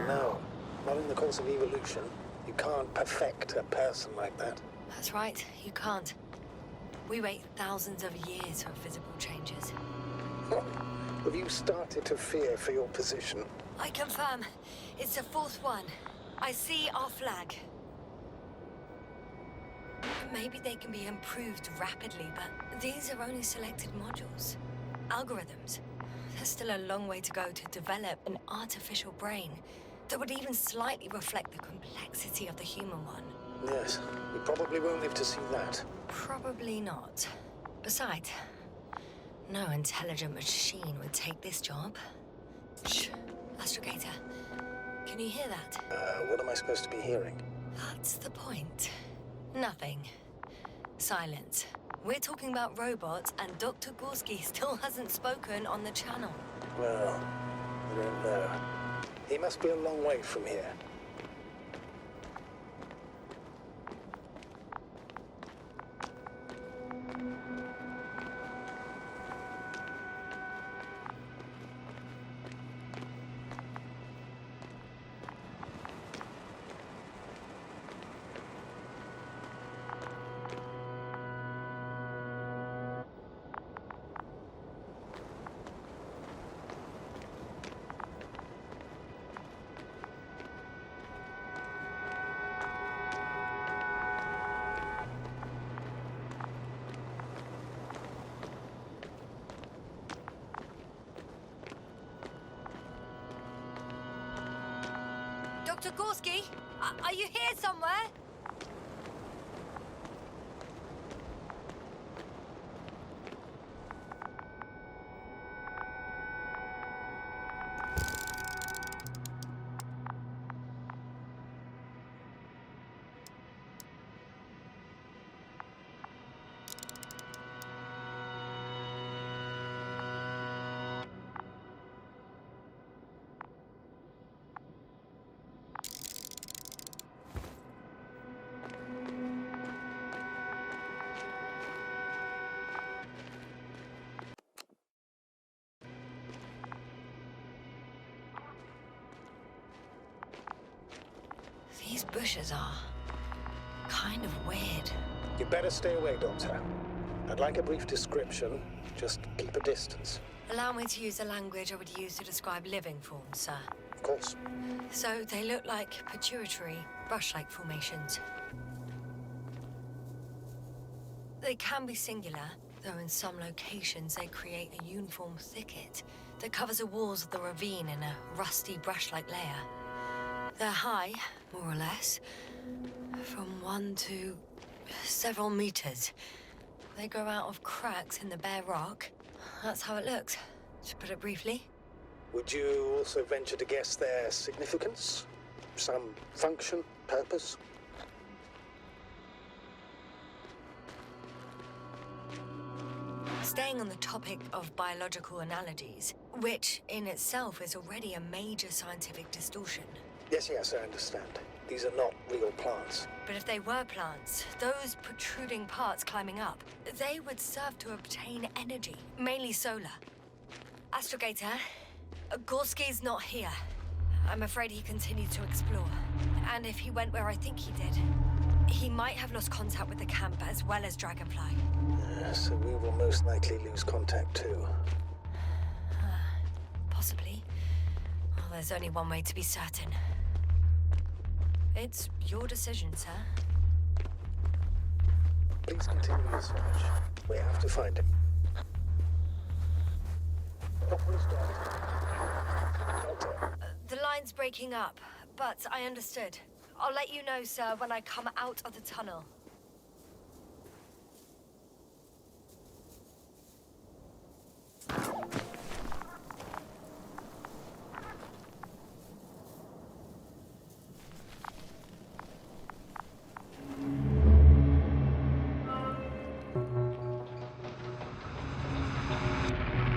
No, not in the course of evolution. You can't perfect a person like that. That's right, you can't. We wait thousands of years for visible changes. Have you started to fear for your position? I confirm. It's the fourth one. I see our flag. Maybe they can be improved rapidly, but these are only selected modules. Algorithms. There's still a long way to go to develop an artificial brain that would even slightly reflect the complexity of the human one. Yes, we probably won't live to see that. Probably not. Besides, no intelligent machine would take this job. Shh, Astrogator. Can you hear that? What am I supposed to be hearing? That's the point. Nothing. Silence. We're talking about robots, and Dr. Gorsky still hasn't spoken on the channel. Well, I don't know. He must be a long way from here. Dr. Gorsky, are you here somewhere? These bushes are kind of weird. You better stay away, Doctor. I'd like a brief description. Just keep a distance. Allow me to use the language I would use to describe living forms, sir. Of course. So they look like pituitary, brush-like formations. They can be singular, though in some locations they create a uniform thicket that covers the walls of the ravine in a rusty brush-like layer. They're high, more or less, from 1 to several meters. They grow out of cracks in the bare rock. That's how it looks, to put it briefly. Would you also venture to guess their significance? Some function, purpose? Staying on the topic of biological analogies, which in itself is already a major scientific distortion. Yes, I understand. These are not real plants. But if they were plants, those protruding parts climbing up, they would serve to obtain energy, mainly solar. Astrogator, Gorsky's not here. I'm afraid he continued to explore. And if he went where I think he did, he might have lost contact with the camp as well as Dragonfly. So we will most likely lose contact too. Possibly. Well, there's only one way to be certain. It's your decision, sir. Please continue your search. We have to find him. Doctor. The line's breaking up, but I understood. I'll let you know, sir, when I come out of the tunnel.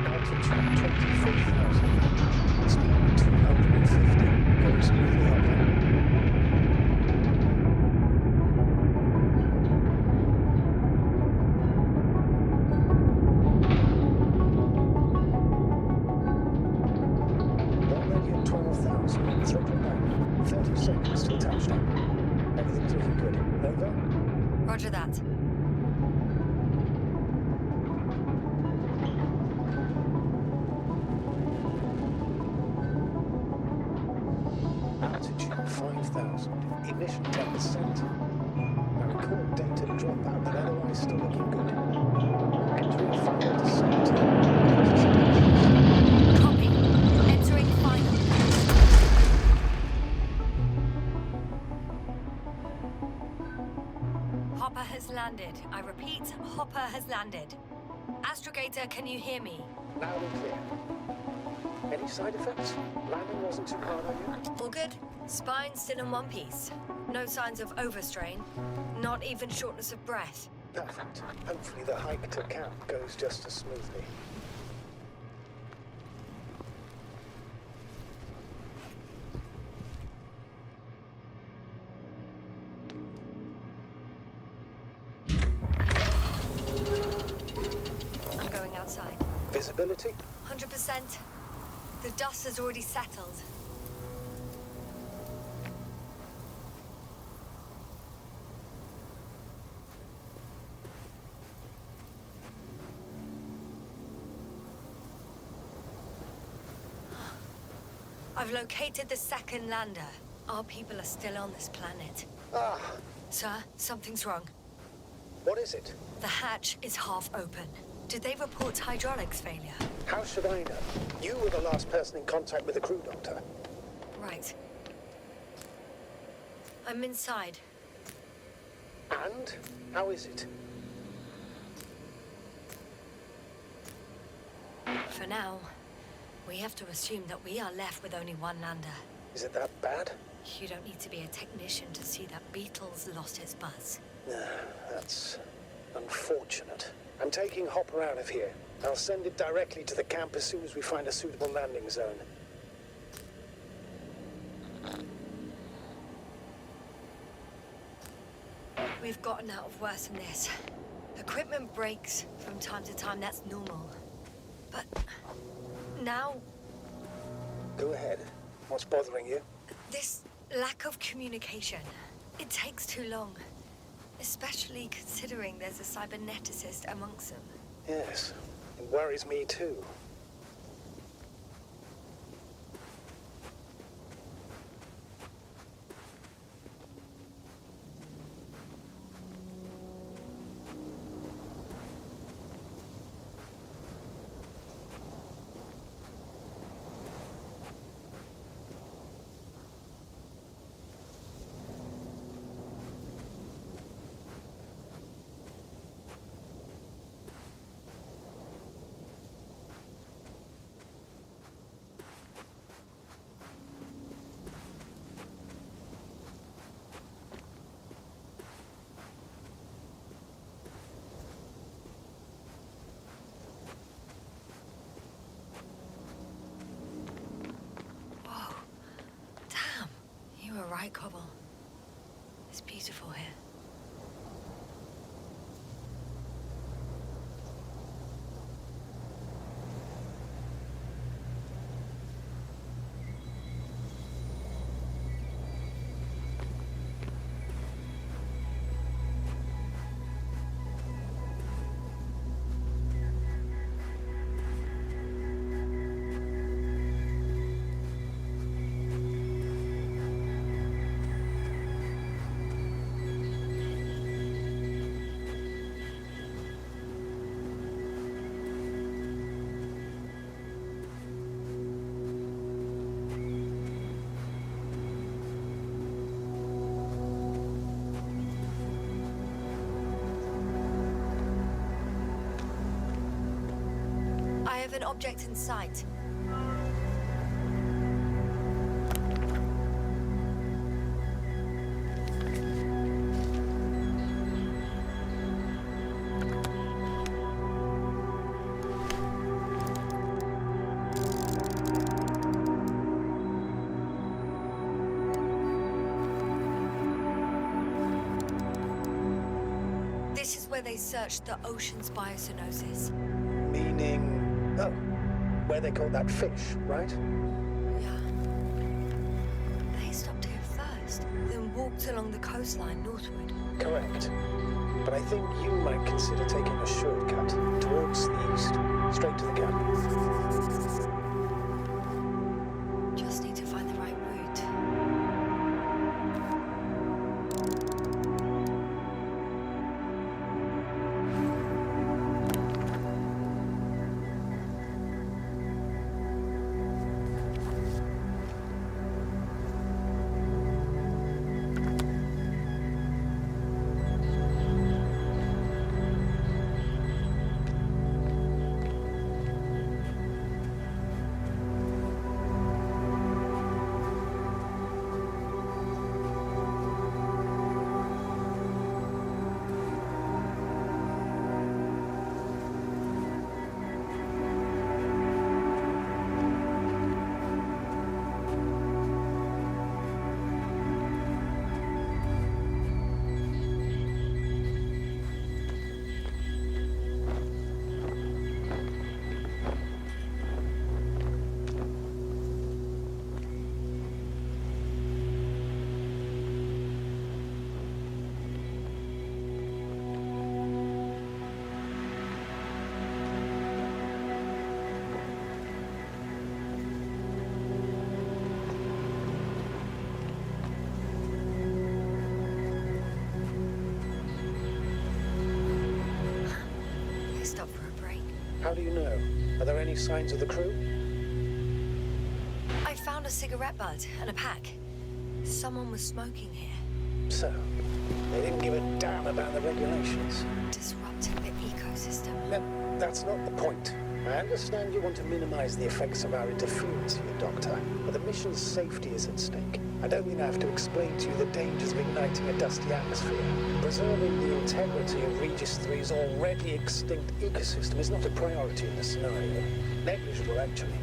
Altitude 24,000. Speed 250. Going smoothly upward. 5,000. Emission 10%. I record data dropout, but otherwise still looking good. Entering final descent. Copy. Entering final. Hopper has landed. I repeat, Hopper has landed. Astrogator, can you hear me? Loud and clear. Any side effects? Landing wasn't too hard on you? All good. Spine still in one piece. No signs of overstrain. Not even shortness of breath. Perfect. Hopefully the hike to camp goes just as smoothly. I'm going outside. Visibility? 100%. The dust has already settled. I've located the second lander. Our people are still on this planet. Ah, Sir, something's wrong. what is it? The hatch is half open. Did they report hydraulics failure? How should I know? You were the last person in contact with the crew doctor. Right. I'm inside. And? How is it? For now, we have to assume that we are left with only one lander. Is it that bad? You don't need to be a technician to see that Beetle's lost its buzz. That's unfortunate. I'm taking Hopper out of here. I'll send it directly to the camp as soon as we find a suitable landing zone. We've gotten out of worse than this. Equipment breaks from time to time, that's normal. But now, Go ahead. What's bothering you? this lack of communication, it takes too long. Especially considering there's a cyberneticist amongst them. Yes, it worries me too. Whoa. Damn. You were right, Cobble. It's beautiful here. I have an object in sight. This is where they searched the ocean's biocenosis. Meaning... Oh, where they caught that fish, right? Yeah. They stopped here first, then walked along the coastline northward. Correct. But I think you might consider taking a shortcut towards the east, straight to the camp. Just need to find the right route. How do you know? Are there any signs of the crew? I found a cigarette butt and a pack. Someone was smoking here. So, they didn't give a damn about the regulations. Disrupting the ecosystem. That's not the point. I understand you want to minimize the effects of our interference here, Doctor, but the mission's safety is at stake. I don't mean I have to explain to you the dangers of igniting a dusty atmosphere. Preserving the integrity of Regis 3's already extinct ecosystem is not a priority in this scenario. Negligible, actually.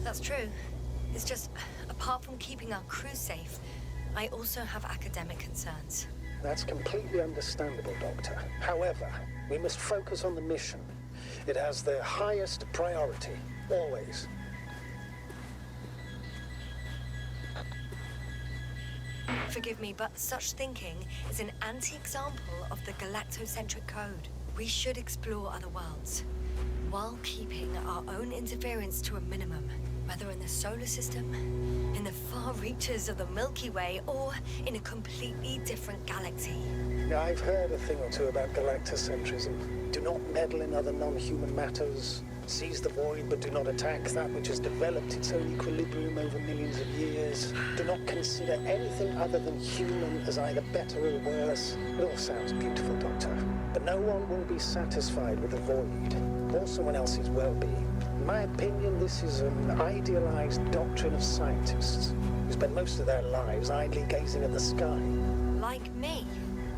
That's true. It's just, apart from keeping our crew safe, I also have academic concerns. That's completely understandable, Doctor. However, we must focus on the mission. It has the highest priority, always. Forgive me, but such thinking is an anti-example of the galactocentric code. We should explore other worlds, while keeping our own interference to a minimum. Whether in the solar system, in the far reaches of the Milky Way, or in a completely different galaxy. I've heard a thing or two about galactocentrism. Do not meddle in other non-human matters. Seize the void, but do not attack that which has developed its own equilibrium over millions of years. Do not consider anything other than human as either better or worse. It all sounds beautiful, Doctor. But no one will be satisfied with the void, or someone else's well-being. In my opinion, this is an idealized doctrine of scientists who spend most of their lives idly gazing at the sky. Like me?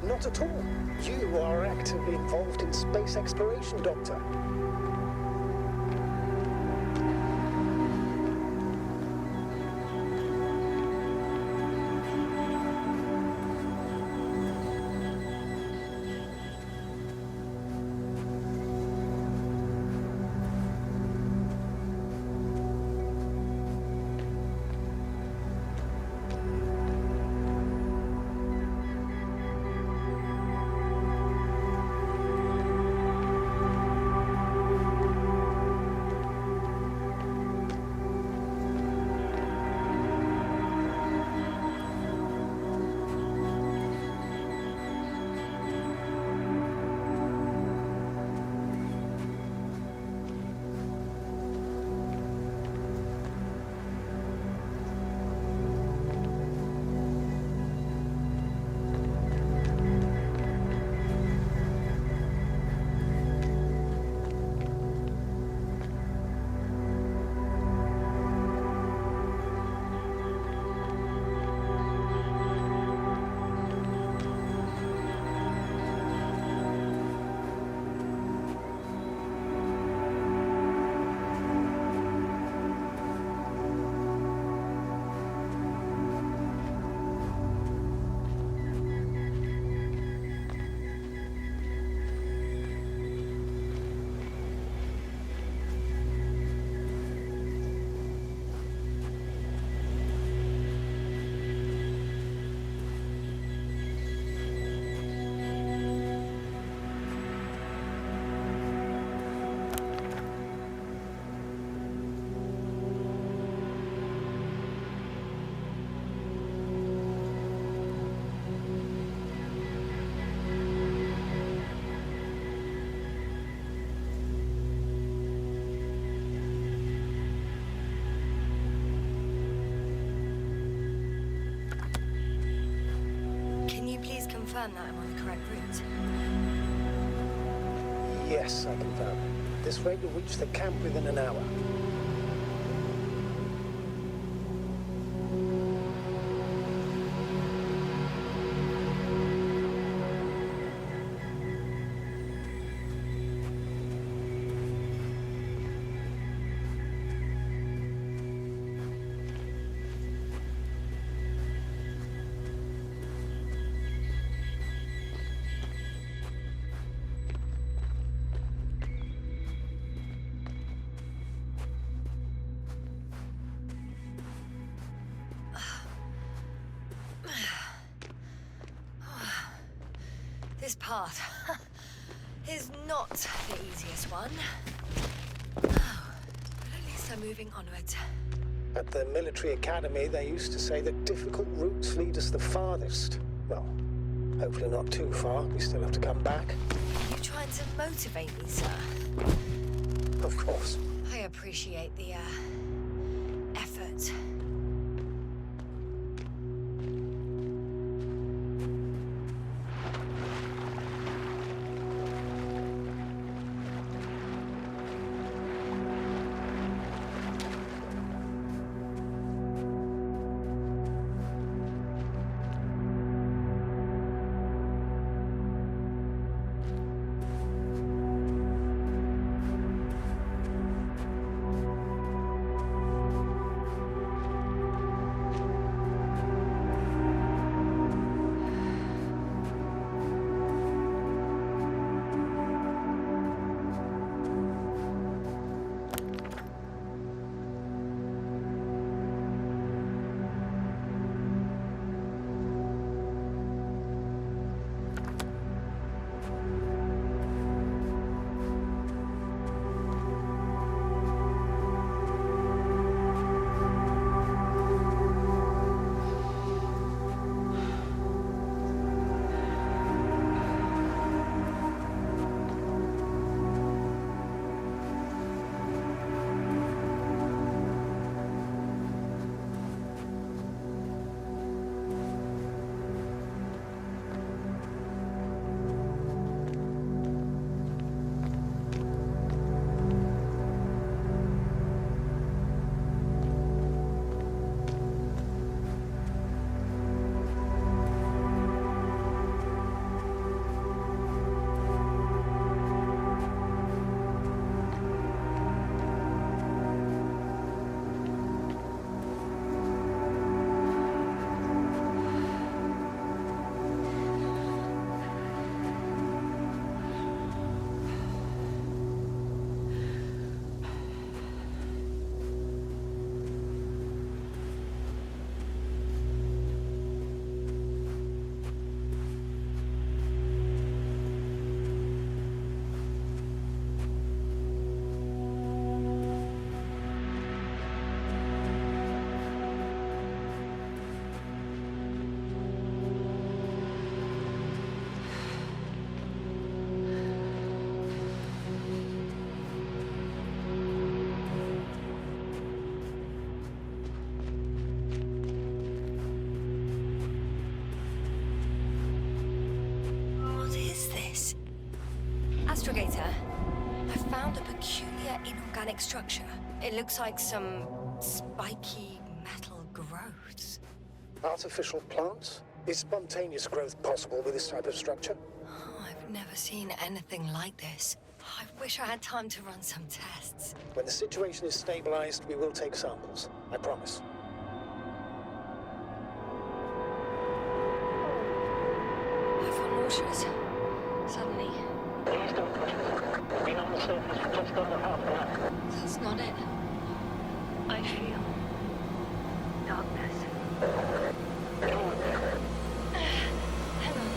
Not at all. You are actively involved in space exploration, Doctor. Confirm that I'm on the correct route. Yes, I confirm. This rate will reach the camp within an hour. This path is not the easiest one. But at least I'm moving onwards. At the military academy, they used to say that difficult routes lead us the farthest. Well, hopefully not too far. We still have to come back. Are you trying to motivate me, sir? Of course. I appreciate the, effort. Astrogator, I found a peculiar inorganic structure. It looks like some spiky metal growths. Artificial plants? Is spontaneous growth possible with this type of structure? Oh, I've never seen anything like this. I wish I had time to run some tests. When the situation is stabilized, we will take samples. I promise. I feel nauseous. Suddenly. Please don't push me. Been on the surface for just under half an hour. That's not it. I feel darkness. Come on. Hang on.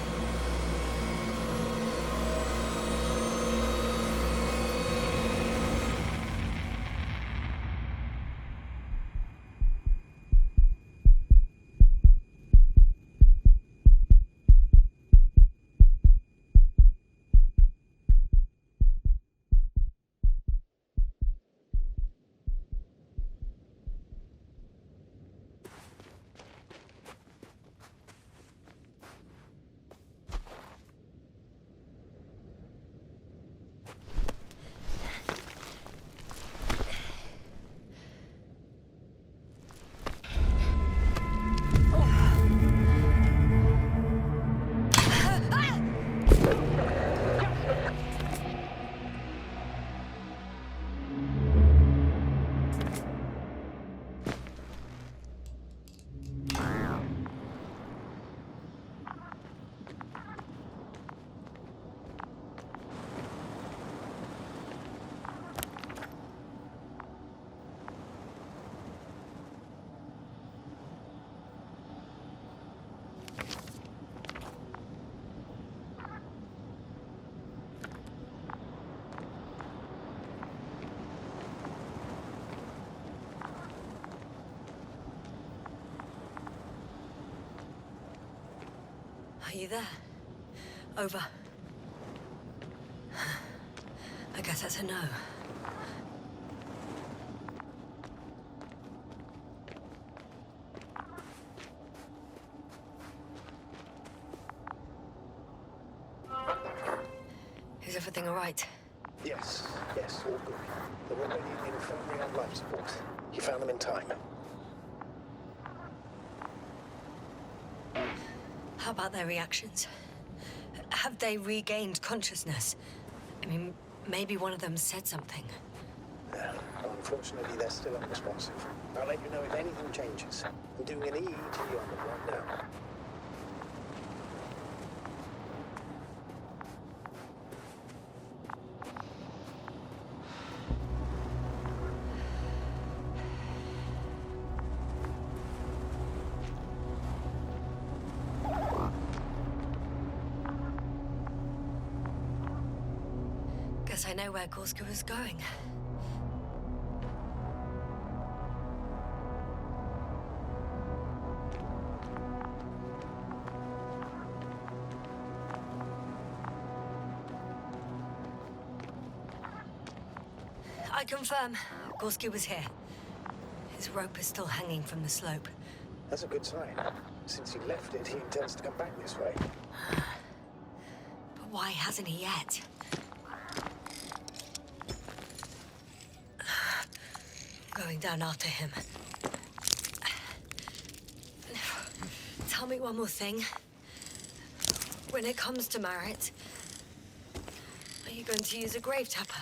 Are you there? Over. I guess that's a no. Is everything all right? Yes, all good. They're already in infirmary on life support. You found them in time. How about their reactions? Have they regained consciousness? I mean, maybe one of them said something. Unfortunately, they're still unresponsive. I'll let you know if anything changes. I'm doing an EEG on them right now. Guess I know where Gorsky was going. I confirm, Gorsky was here. His rope is still hanging from the slope. That's a good sign. Since he left it, he intends to come back this way. But why hasn't he yet? Going down after him. Tell me one more thing. When it comes to Marit, are you going to use a grave tapper?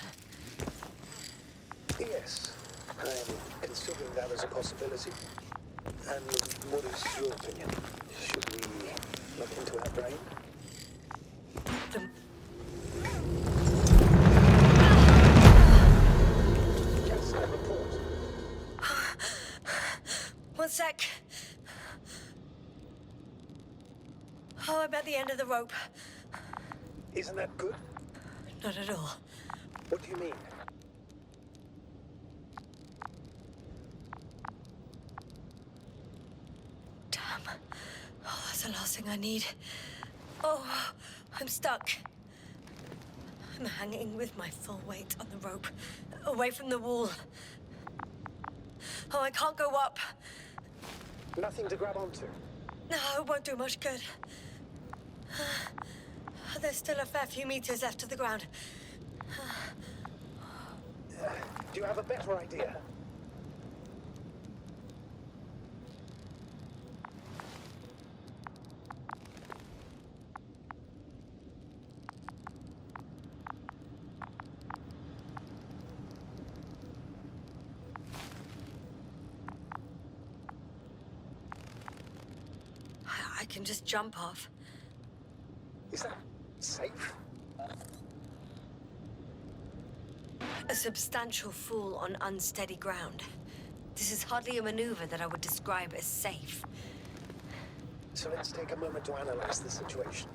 Yes, I'm considering that as a possibility. And what is your opinion? Should we look into her brain? Yes, a report. One sec. Oh, I'm at the end of the rope. Isn't that good? Not at all. What do you mean? Damn. Oh, that's the last thing I need. Oh, I'm stuck. I'm hanging with my full weight on the rope, away from the wall. Oh, I can't go up. Nothing to grab onto. No, it won't do much good. There's still a fair few meters left to the ground. Do you have a better idea? I can just jump off. Is that safe? A substantial fall on unsteady ground. This is hardly a maneuver that I would describe as safe. So let's take a moment to analyze the situation.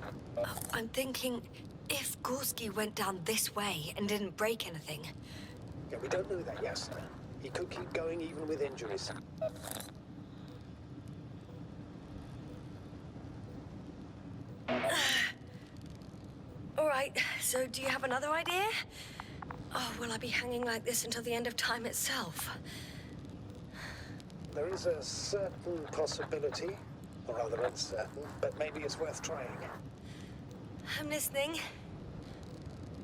I'm thinking, if Gorsky went down this way and didn't break anything... Yeah, we don't know that yet, sir. He could keep going even with injuries. All right, so do you have another idea? Oh, will I be hanging like this until the end of time itself? There is a certain possibility, or rather uncertain, but maybe it's worth trying. I'm listening.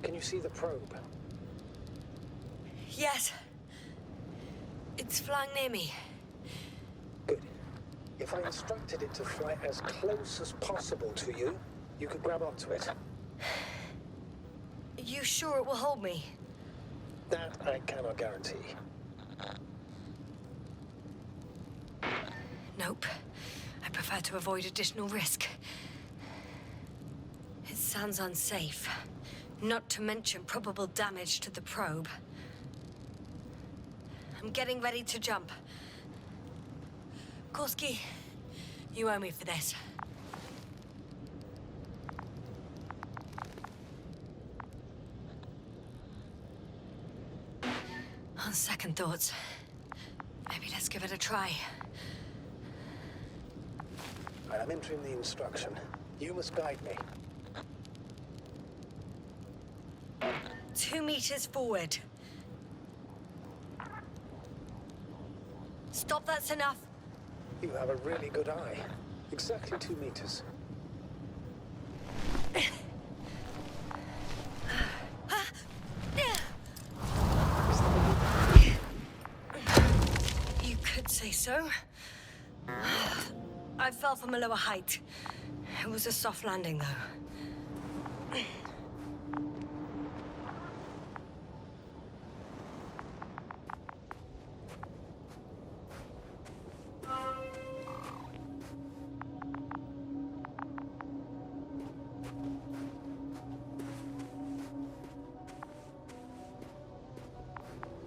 Can you see the probe? Yes. It's flying near me. Good. If I instructed it to fly as close as possible to you, you could grab onto it. You sure it will hold me? That I cannot guarantee. Nope. I prefer to avoid additional risk. It sounds unsafe. Not to mention probable damage to the probe. I'm getting ready to jump. Gorsky, you owe me for this. On second thoughts, maybe let's give it a try. I'm entering the instruction. You must guide me. 2 meters forward. Stop, that's enough. You have a really good eye. Exactly 2 meters. You could say so. I fell from a lower height. It was a soft landing, though.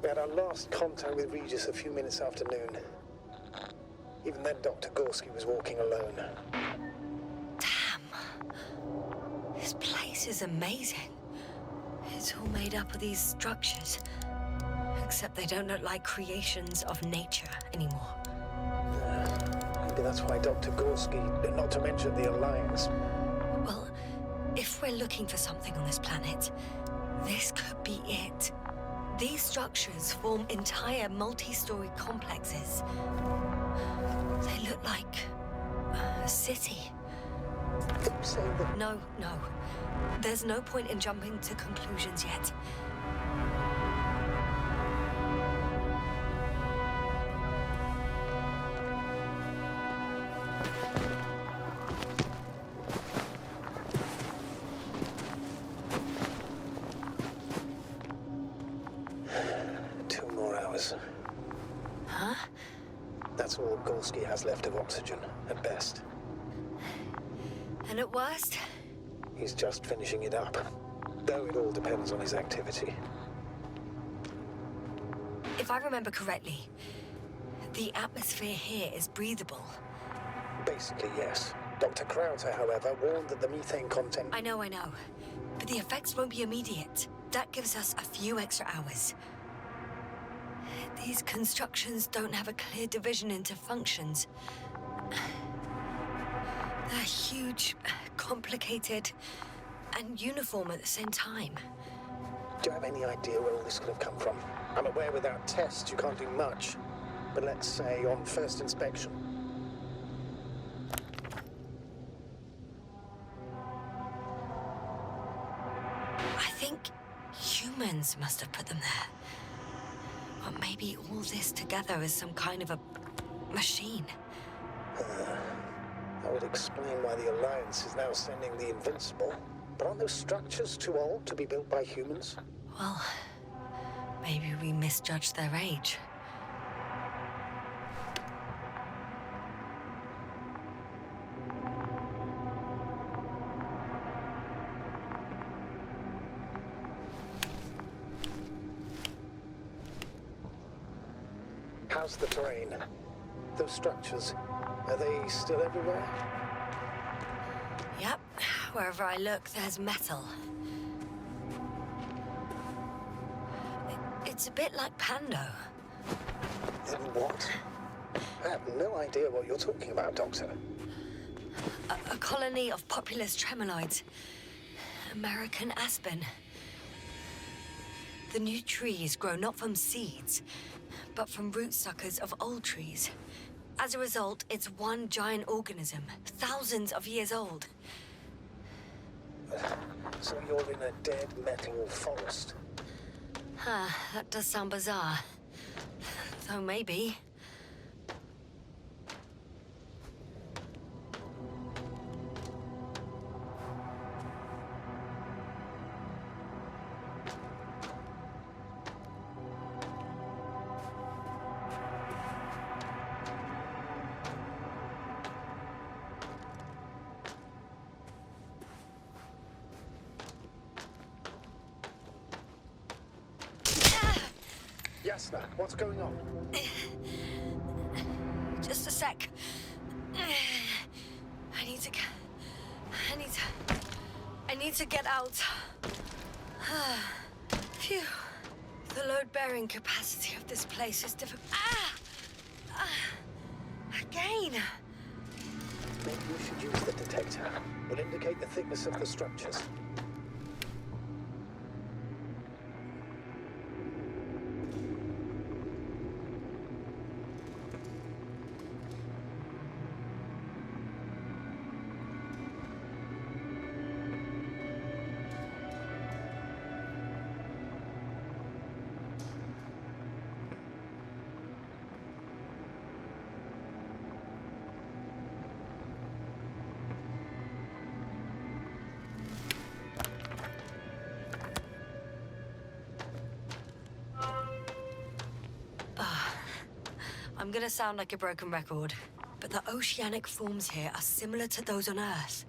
We had our last contact with Regis a few minutes after noon. Even then, Dr. Gorsky was walking alone. Damn. This place is amazing. It's all made up of these structures. Except they don't look like creations of nature anymore. Maybe that's why Dr. Gorsky, not to mention the Alliance. Well, if we're looking for something on this planet, this could be it. These structures form entire multi-story complexes. They look like a city. Don't say that. No. There's no point in jumping to conclusions yet. Huh? That's all Gorsky has left of oxygen, at best. And at worst? He's just finishing it up. Though it all depends on his activity. If I remember correctly, the atmosphere here is breathable. Basically, yes. Dr. Krauter, however, warned that the methane content... I know. But the effects won't be immediate. That gives us a few extra hours. These constructions don't have a clear division into functions. They're huge, complicated, and uniform at the same time. Do you have any idea where all this could have come from? I'm aware without tests you can't do much. But let's say on first inspection. I think humans must have put them there. Or maybe all this together is some kind of a machine. That would explain why the Alliance is now sending the Invincible. But aren't those structures too old to be built by humans? Well, maybe we misjudged their age. How's the terrain? Those structures, are they still everywhere? Yep, wherever I look, there's metal. It's a bit like Pando. What? I have no idea what you're talking about, Doctor. A colony of populous tremoloids. American aspen. The new trees grow not from seeds, but from root suckers of old trees. As a result, it's one giant organism, thousands of years old. So you're in a dead metal forest? Huh, that does sound bizarre. Though maybe. Yasna, what's going on? Just a sec. I need to get out. Phew. The load-bearing capacity of this place is difficult. Again. Maybe you should use the detector. Will indicate the thickness of the structures. I'm gonna sound like a broken record, but the oceanic forms here are similar to those on Earth.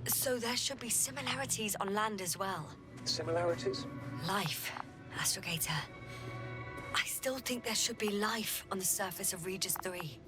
So there should be similarities on land as well. Similarities? Life, Astrogator. I still think there should be life on the surface of Regis 3.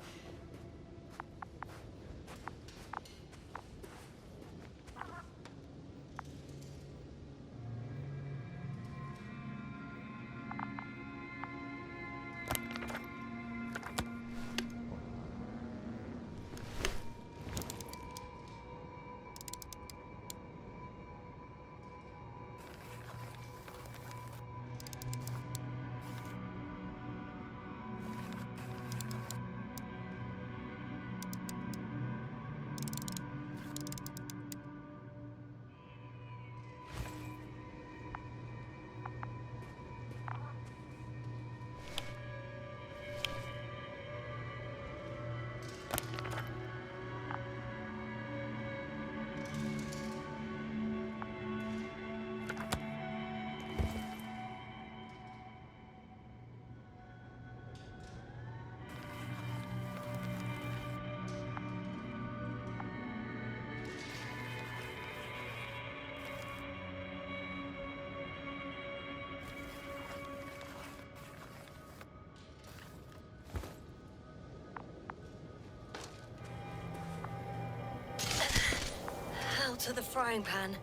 Out of the frying pan.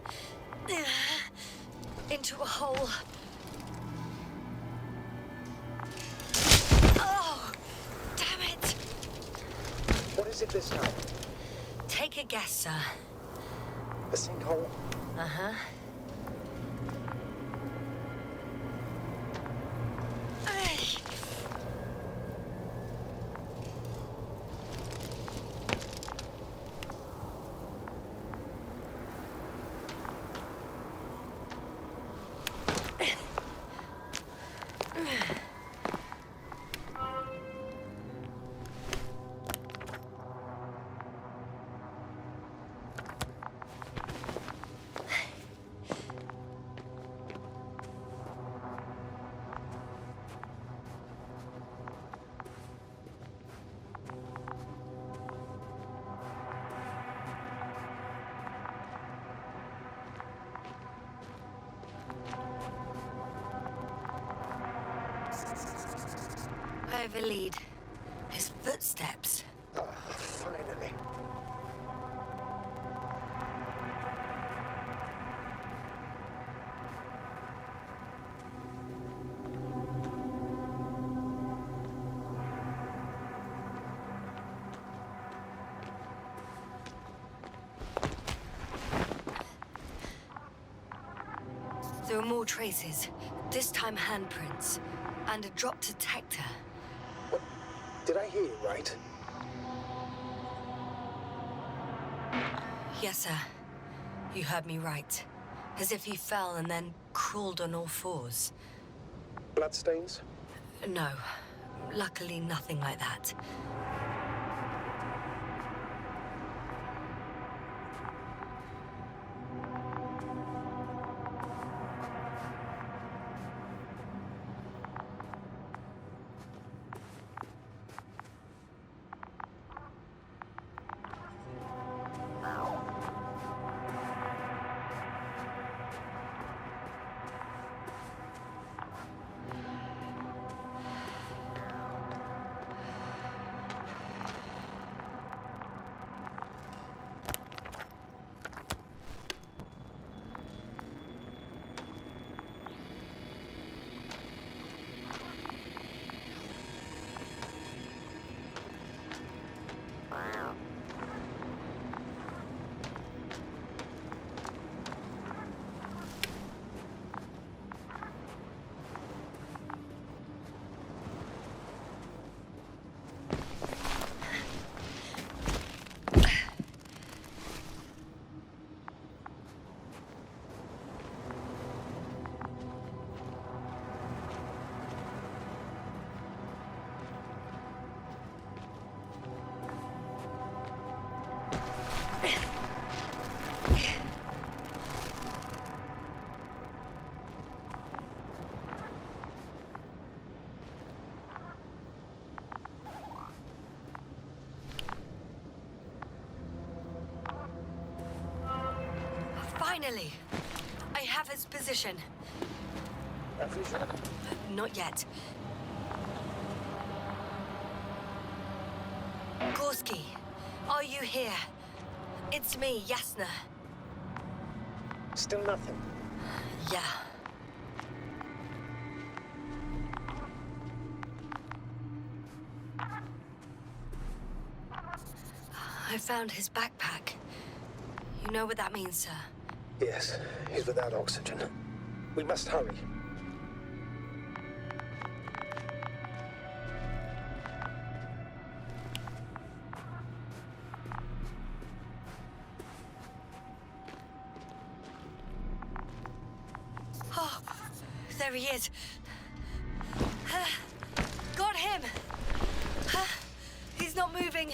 Into a hole. Oh! Damn it! What is it this time? Take a guess, sir. A sinkhole? Uh-huh. I have a lead. His footsteps. Finally. There are more traces. This time handprints. And a drop detector. What? Did I hear you right? Yes, sir. You heard me right. As if he fell and then crawled on all fours. Bloodstains? No. Luckily, nothing like that. Finally! I have his position. A visual? Not yet. Gorsky, are you here? It's me, Yasna. Still nothing. Yeah. I found his backpack. You know what that means, sir? Yes, he's without oxygen. We must hurry. Oh, there he is. Got him! He's not moving.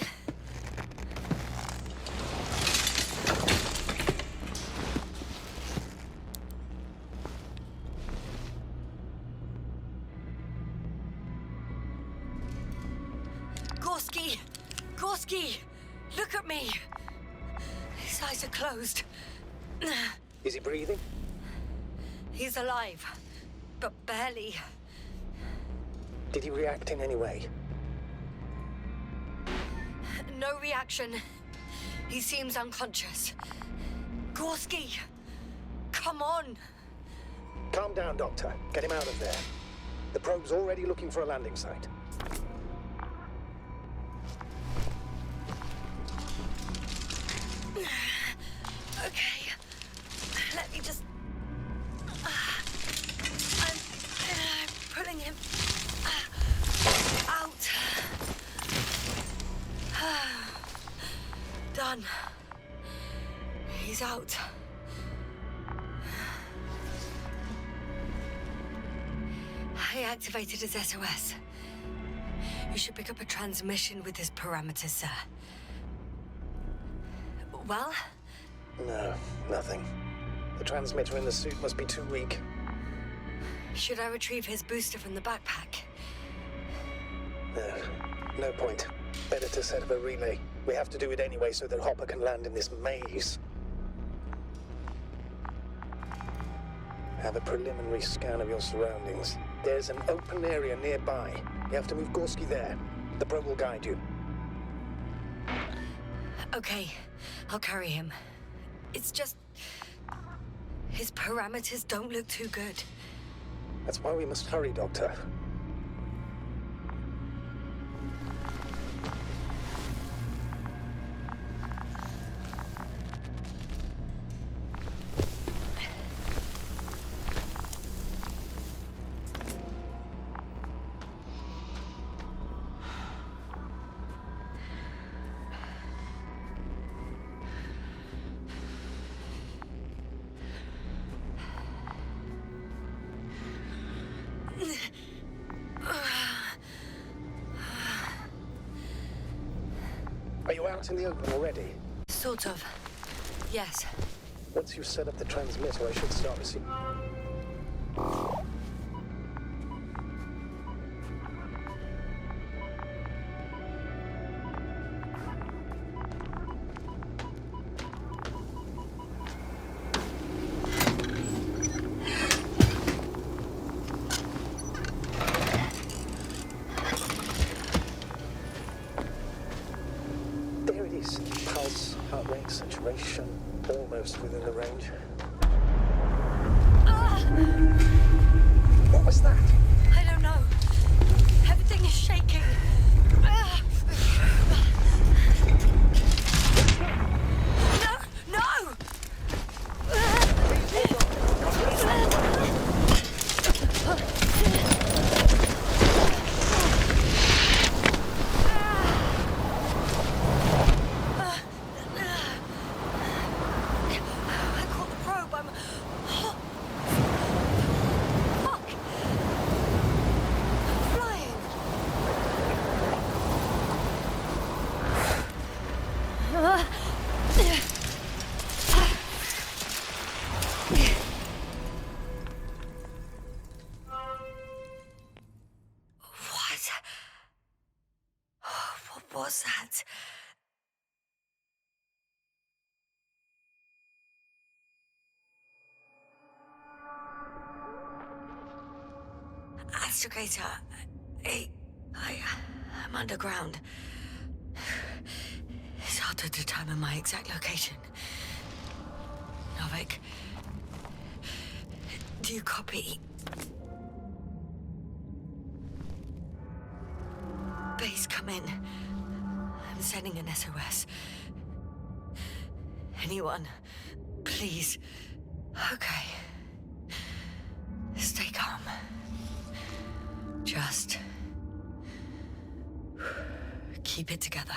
Gorsky! Gorsky! Look at me! His eyes are closed. Is he breathing? He's alive, but barely. Did he react in any way? No reaction. He seems unconscious. Gorsky! Come on! Calm down, Doctor. Get him out of there. The probe's already looking for a landing site. Okay. Let me just... I'm pulling him out. Done. He's out. I activated his SOS. You should pick up a transmission with his parameters, sir. Well? No, nothing. The transmitter in the suit must be too weak. Should I retrieve his booster from the backpack? No, no point. Better to set up a relay. We have to do it anyway so that Hopper can land in this maze. Have a preliminary scan of your surroundings. There's an open area nearby. You have to move Gorsky there. The probe will guide you. Okay, I'll carry him. It's just... his parameters don't look too good. That's why we must hurry, Doctor. Are you out in the open already? Sort of. Yes. Once you've set up the transmitter, I should start receiving. There it is. Pulse, heart rate, saturation, almost within the range. What was that? I don't know. Everything is shaking. No! No! I caught the probe. I'm... Fuck! I'm flying. What was that? Astrogator, I'm underground. It's hard to determine my exact location. Novik, do you copy? Base, come in. I'm sending an SOS. Anyone, please. Okay. Stay calm. Just keep it together.